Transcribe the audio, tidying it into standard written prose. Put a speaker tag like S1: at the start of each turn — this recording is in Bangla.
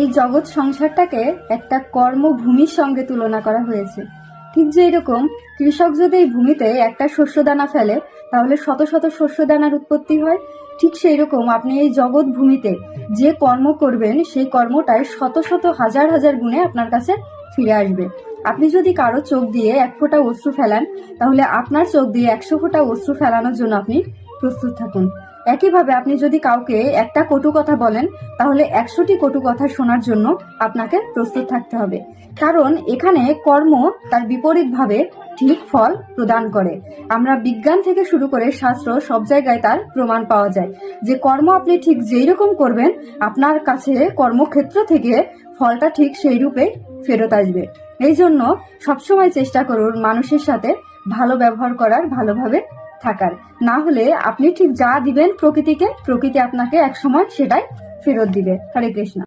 S1: এই জগৎ সংসারটাকে একটা কর্মভূমির সঙ্গে তুলনা করা হয়েছে। ঠিক যে এরকম কৃষক যদি এই ভূমিতে একটা শস্যদানা ফেলে তাহলে শত শত শস্যদানার উৎপত্তি হয়, ঠিক সেই রকম আপনি এই জগৎ ভূমিতে যে কর্ম করবেন সেই কর্মটাই শত শত হাজার হাজার গুণে আপনার কাছে ফিরে আসবে। আপনি যদি কারো চোখ দিয়ে 1 ফোঁটা অশ্রু ফেলান তাহলে আপনার চোখ দিয়ে 100 ফোঁটা অশ্রু ফেলানোর জন্য আপনি প্রস্তুত থাকুন। একইভাবে আপনি যদি কাউকে একটা কটু কথা বলেন তাহলে 100টি কটু কথা শোনার জন্য আপনাকে প্রস্তুত থাকতে হবে। কারণ এখানে কর্ম তার বিপরীতভাবে ঠিক ফল প্রদান করে। আমরা বিজ্ঞান থেকে শুরু করে শাস্ত্র সব জায়গায় তার প্রমাণ পাওয়া যায় যে কর্ম আপনি ঠিক যেই রকম করবেন আপনার কাছে কর্মক্ষেত্র থেকে ফলটা ঠিক সেই রূপে ফেরত আসবে। এই জন্য সবসময় চেষ্টা করুন মানুষের সাথে ভালো ব্যবহার করার, ভালোভাবে থাকার। না হলে আপনি ঠিক যা দিবেন প্রকৃতিকে, প্রকৃতি আপনাকে একসময় সেটাই ফেরত দিবে। হরে কৃষ্ণ।